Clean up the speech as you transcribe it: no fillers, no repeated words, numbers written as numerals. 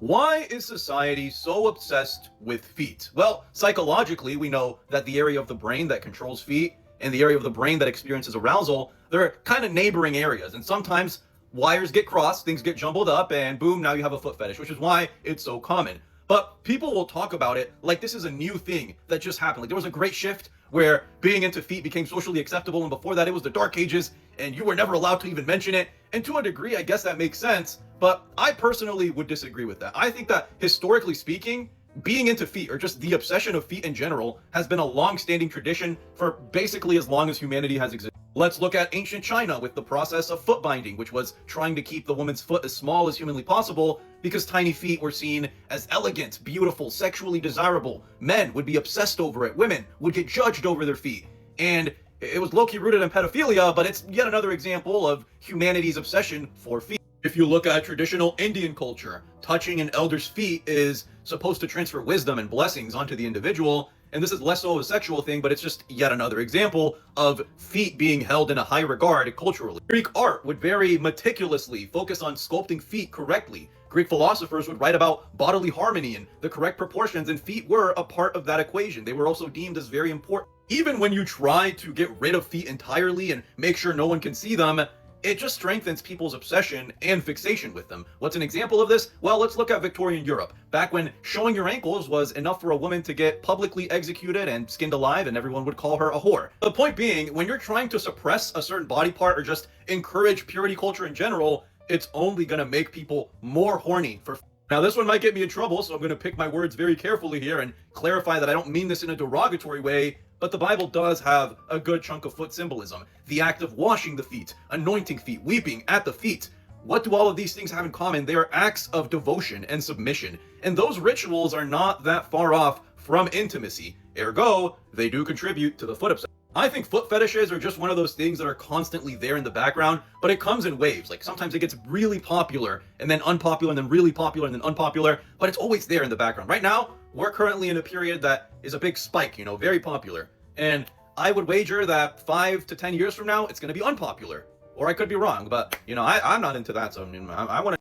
Why is society so obsessed with feet? Well, psychologically, we know that the area of the brain that controls feet and the area of the brain that experiences arousal, they're kind of neighboring areas. And sometimes wires get crossed, things get jumbled up, and boom, now you have a foot fetish, which is why it's so common. But people will talk about it like this is a new thing that just happened. Like there was a great shift where being into feet became socially acceptable, and before that, it was the Dark Ages, and you were never allowed to even mention it. And to a degree, I guess that makes sense. But I personally would disagree with that. I think that historically speaking, being into feet or just the obsession of feet in general has been a long-standing tradition for basically as long as humanity has existed. Let's look at ancient China with the process of foot binding, which was trying to keep the woman's foot as small as humanly possible because tiny feet were seen as elegant, beautiful, sexually desirable. Men would be obsessed over it. Women would get judged over their feet. And it was low-key rooted in pedophilia, but it's yet another example of humanity's obsession for feet. If you look at traditional Indian culture, touching an elder's feet is supposed to transfer wisdom and blessings onto the individual, and this is less so a sexual thing, but it's just yet another example of feet being held in a high regard culturally. Greek art would very meticulously focus on sculpting feet correctly. Greek philosophers would write about bodily harmony and the correct proportions, and feet were a part of that equation. They were also deemed as very important. Even when you try to get rid of feet entirely and make sure no one can see them, it just strengthens people's obsession and fixation with them. What's an example of this? Well, let's look at Victorian Europe, back when showing your ankles was enough for a woman to get publicly executed and skinned alive, and everyone would call her a whore. The point being, when you're trying to suppress a certain body part or just encourage purity culture in general, it's only gonna make people more horny for. Now, this one might get me in trouble, so I'm gonna pick my words very carefully here and clarify that I don't mean this in a derogatory way, but the Bible does have a good chunk of foot symbolism. The act of washing the feet, anointing feet, weeping at the feet. What do all of these things have in common? They are acts of devotion and submission. And those rituals are not that far off from intimacy. Ergo, they do contribute to the foot obsession. I think foot fetishes are just one of those things that are constantly there in the background, but it comes in waves. Like sometimes it gets really popular and then unpopular and then really popular and then unpopular, but it's always there in the background. Right now, we're currently in a period that is a big spike, very popular. And I would wager that 5 to 10 years from now, it's going to be unpopular. Or I could be wrong, but I'm not into that. So I want to